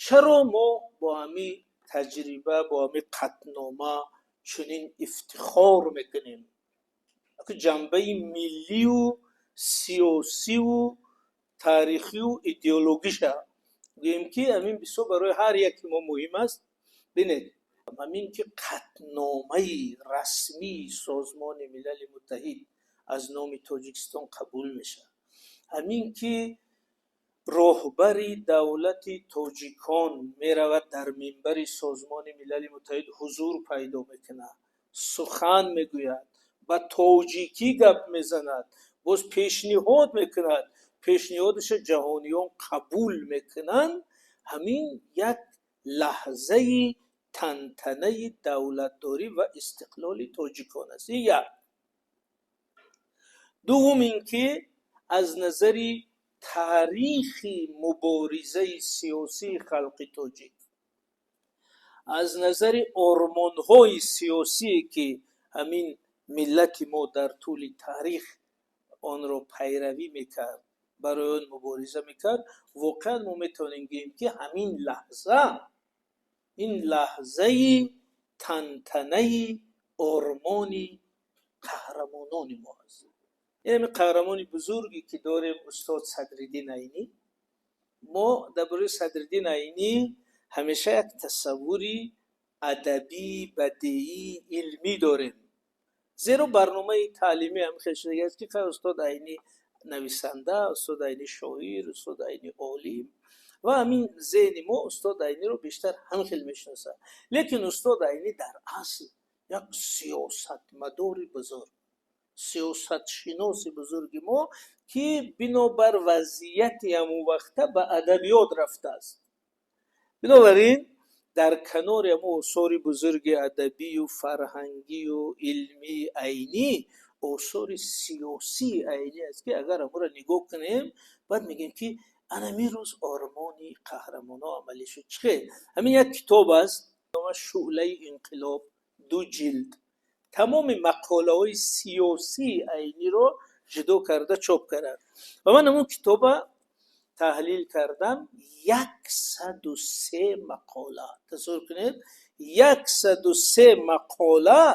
چرا ما با همین تجربه با همین قطعنامه چنین افتخار میکنیم که جنبه ملی و سیاسی و تاریخی و ایدئولوژیشه گوییم که همین بسیار برای هر یک ما مهم است. ببینید همین که قطعنامه رسمی سازمان ملل متحد از نام تاجیکستان قبول میشه، همین که راهبری دولت تاجیکان میرود در منبر سازمان ملل متحد حضور پیدا میکنه، سخن میگوید، با تاجیکی گپ میزند، باز پیشنهاد میکند، پیشنهادش جهانیان قبول میکنن، همین یک لحظه تنتنه دولتداری و استقلال تاجیکان است. یک دوم اینکه از نظر تاریخ مبارزه سیاسی خلق تاجیک، از نظر آرمان‌های سیاسی که همین ملت ما در طول تاریخ آن را پیروی میکرد، برای آن مبارزه میکرد، واقعا ما میتونیم بگیم که همین لحظه، این لحظه تنتنه آرمان قهرمانان ما است. این قهرمان بزرگی که داریم استاد صدرالدین عینی. ما درباره صدرالدین عینی همیشه یک تصوری ادبی، بدیعی، علمی داریم، زیرا برنامه تعلیمی هم خیلی است که استاد عینی نویسنده، استاد عینی شاعر، استاد عینی عالم و همین ذهن ما استاد عینی رو بیشتر هم خیلی میشناسه. لیکن استاد عینی در اصل یک سیاستمدار بزرگ، سیاست شناس بزرگ ما که بنابر وضعیتی همون وقته به ادبیات رفته است. بنابراین در کنار ما آثار بزرگ ادبی و فرهنگی و علمی عینی، آثار سیاسی عینی است که اگر امو را نگاه کنیم بعد میگیم که انمی روز آرمانی قهرمانا عملی شد. چه؟ همین یک کتاب است نام شعله انقلاب، 2 جلد، تمام مقاله های سیاسی عینی رو جدا کرده چاپ کرده و من همون کتاب تحلیل کردم. 103 مقاله، تصور کنید 103 مقاله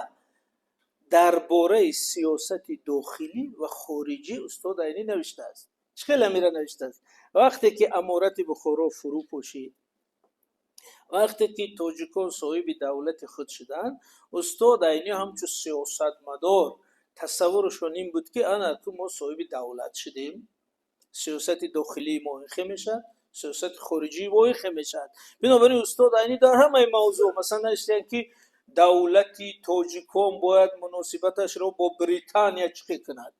درباره سیاست داخلی و خارجی استاد عینی نوشته است. چقدر امیره نوشته است؟ وقتی که امارت بخارا فرو پاشید، وقتی که تاجیکان صاحب دولت خود شدن، استاد عینی همچون سیاستمدار تصورشون این بود که انا ما صاحب دولت شدیم، سیاست داخلی ما اینخه میشه، سیاست خارجی ما اینخه میشه. بنابراین استاد عینی در همه موضوع مثلا نوشتن که دولتی تاجیکان باید مناسبتش را با بریتانیا چه کند،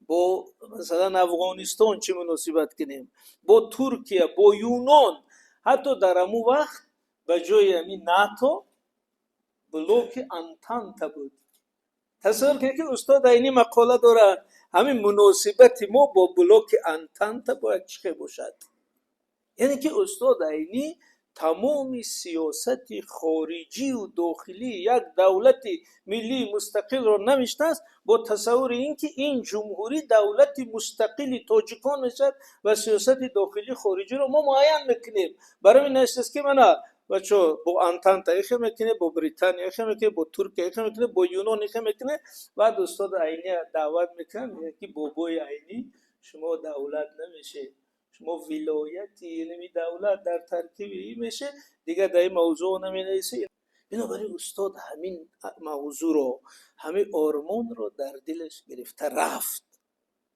با مثلا افغانستان چه مناسبت کنیم، با ترکیه، با یونان. حتی در همون وقت به جای همین ناتو بلوک انتانت بود. تصور کنید که استاد عینی مقاله داره همین مناسبت ما با بلوک انتانت باید چه باشد. یعنی که استاد عینی تمام سیاست خارجی و داخلی یک دولت ملی مستقل را نوشته است با تصور اینکه این جمهوری دولت مستقلی تاجیکان میشد و سیاست داخلی خارجی را ما معین میکنیم. برای این است که من بچه با انتانت ایخه میکنه، با بریتانیا ایخه میکنه، با ترکیه ایخه میکنه، با یونان ایخه میکنه. بعد استاد عینی دعوت میکنه که بابای عینی شما دولت نمیشه، شما ولایتی، یعنی دولت در ترکیب این میشه دیگه، در این موضوع نمی نویسه. بنابراین استاد همین موضوع رو، همین آرمان رو در دلش گرفته رفت،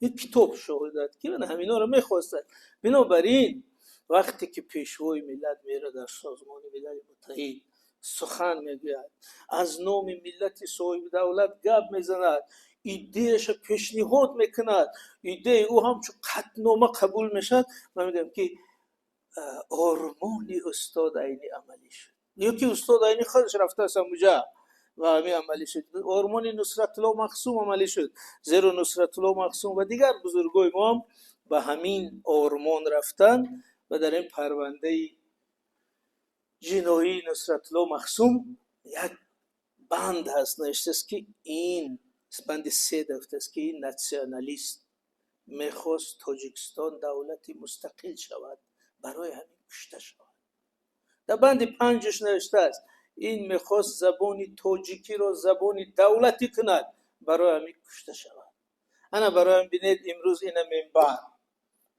یک کتاب شهادت که من همینا رو میخواستم. بنابراین وقتی که پیشوای ملت میره در سازمان ملل متحد سخن میگوید، از نام ملت صاحب دولت گپ میزند، ایدهش پیشنهاد میکند، ایده او هم چون قطعنامه قبول میشد، من میگم که آرمان استاد عینی عملی شد. یکی استاد عینی خودش رفته است اونجا و همین عملی شد. آرمان نصرت الله مخصوم عملی شد، زیرا نصرت الله مخصوم و دیگر بزرگای ما هم به همین آرمان رفتن و در این پرونده جنایی نصرت الله مخصوم یک بند هست نوشته است که این بند 3 دفعه است که این ناسیونالیست میخواست تاجیکستان دولتی مستقل شود، برای همین کشته شود. در بند 5 نوشته است این میخواست زبانی تاجیکی را زبانی دولتی کند، برای همین کشته شود. انا برای هم بینید امروز اینا منبر،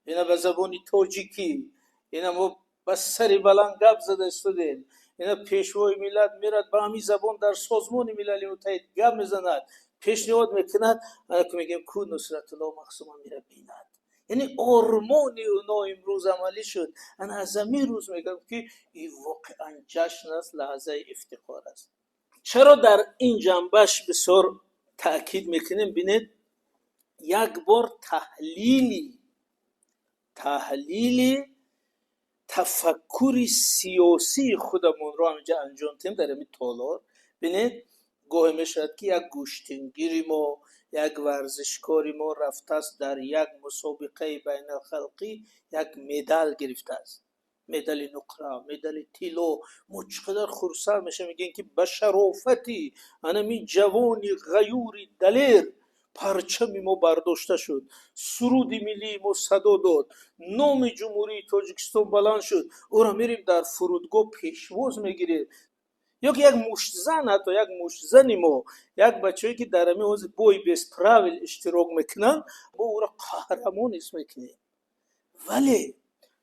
اینا به زبانی تاجیکی، اینا ما بس سری بلند گپ زده استودیم، اینا پیشوای ملت میرد با همین زبان در سازمان ملل متحد گپ میزند، پیشنهاد میکند، انا که میگیم کو نصرت الله مخصوم میره بیند. یعنی آرمانی اونا امروز عملی شد. انا از همین روز میگم که این واقعا جشن است، لحظه افتخار است. چرا در این جنبش بسیار تأکید میکنیم؟ بینید یک بار تحلیلی تفکر سیاسی خودمون رو همینجا انجام تیم در این تالار. بینید گاهی میشد که یک گوشتنگیری ما، یک ورزشکاری ما رفته است در یک مسابقه بین الخلقی یک مدال گرفته است، مدال نقره، مدال طلا. ما چقدر خرسند میشه، میگن که به شرافتی انمی جوانی غیوری دلیر پرچم ما برداشته شد، سرود ملی ما صدا داد، نام جمهوری تاجیکستان بلند شد، او را میریم در فرودگاه پیشواز میگیریم. یا که یک مشتزن، حتی یک مشتزنی ما، یک بچه‌ای که در همین حوزه بوی بیس تراول اشتراک میکنن، با او را قهرمان اسم میکنیم. ولی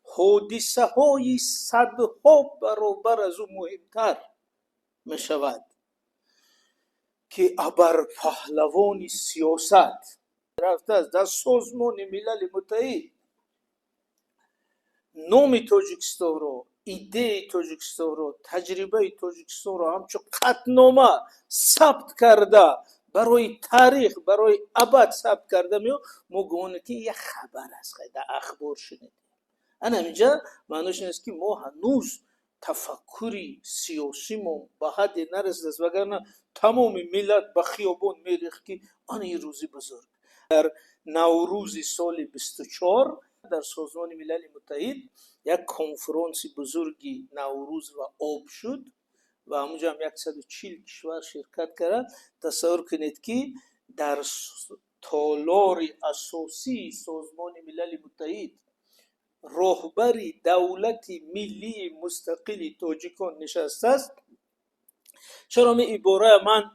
حادثه های صدها برابر از او مهمتر میشود که ابر پهلوان سیاست رفته است در سازمان ملل متحد نام تاجیکستان رو، ایده تاجیکستان رو، تجربه تاجیکستان رو همچون قطعنامه ثبت کرده، برای تاریخ، برای ابد ثبت کرده. ما گونه که یک خبر است، در اخبار شنیدیم. انا اینجا معنیش نیست که ما هنوز تفکری سیاسی ما به حد نرسیده است، وگرنه تمام ملت به خیابان میریخت که آن این روزی بزرگ. در نوروز سال 24 در سازمان ملل متحد یک کنفرانس بزرگی نوروز و آب شد و همونجا هم 140 کشور شرکت کرد. تصور کنید که در تالار اساسی سازمان ملل متحد راهبری دولت ملی مستقلی تاجیکان نشسته است. چرا می عباره من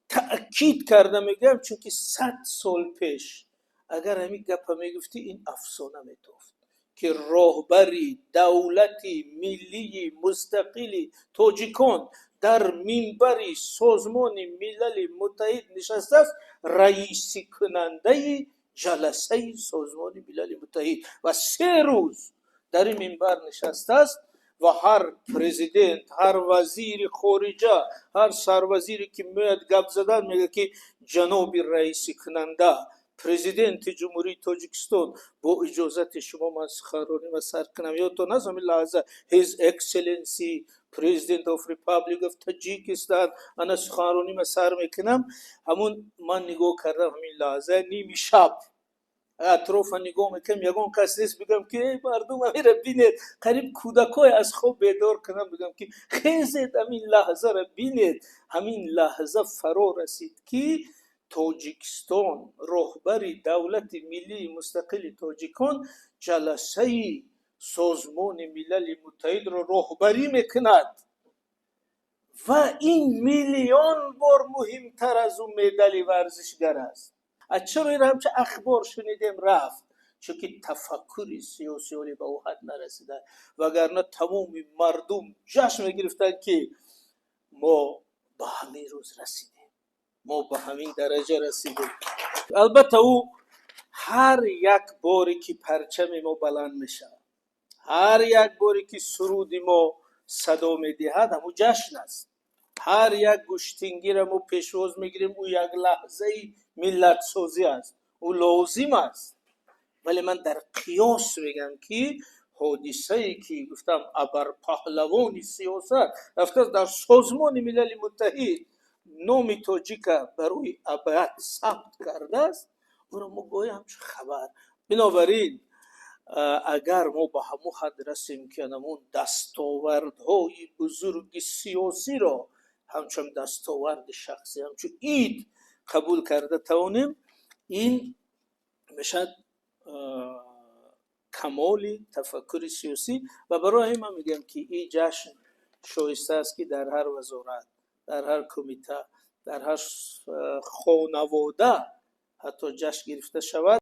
تأکید کردم میگم؟ چون که 100 سال پیش اگر همین گپ میگفتی این افسانه میتافت که راهبری دولت ملی مستقلی تاجیکان در منبر سازمان ملل متحد نشسته است، رئیس کننده جلسه سازمان ملل متحد و 3 روز در این منبر نشسته است و هر پرزیدنت، هر وزیر خارجه، هر سروزیری که میاد گپ زدن میگه که جناب رئیس کننده پرزیدنت جمهوری تاجیکستان با اجازت شما من سخنرانی و سر کنم. یادتون از همین لحظه His Excellency President of Republic of Tajikistan انا سخنرانی من سر میکنم. همون من نگاه کردم همین لحظه نیمی شب اطراف نگاه میکنم، یگان کس نیست بگم که مردم همین را بینید، قریب کودکای از خواب بیدار کنم بگم که خیزید همین لحظه را بینید. همین لحظه فرا رسید که تاجیکستان راهبری دولت ملی مستقل تاجیکان جلسه سازمان ملل متحد را راهبری میکند و این میلیون بار مهمتر از اون مدال ورزشگر است. چرا این همچه اخبار شنیدیم رفت؟ چون که تفکری سیاسی به او حد نرسیده، وگرنه تمام مردم جشن میگرفتن که ما به همین روز رسیدیم، ما به همین درجه رسیدیم. البته او هر یک باری که پرچم ما بلند میشه، هر یک باری که سرود ما صدا میدهد، همون جشن است. هر یک گوشتنگی را ما پیشواز میگیریم، او یک لحظه ملت سازی است، او لازم است. ولی من در قیاس میگم که حادثه ای که گفتم ابر پهلوان سیاست رفته در سازمان ملل متحد نام تاجیک برای ابد ثبت کرده است، او را ما گویا همچون خبر. بنابراین اگر ما به همون حد رسیم که همون دستاوردهای بزرگ سیاسی را همچون دستاورد شخصی، همچون اید قبول کرده توانیم، این میشد کمال تفکر سیاسی. و برای من میگم که این جشن شایسته است که در هر وزارت، در هر کمیته، در هر خانواده حتی جشن گرفته شود.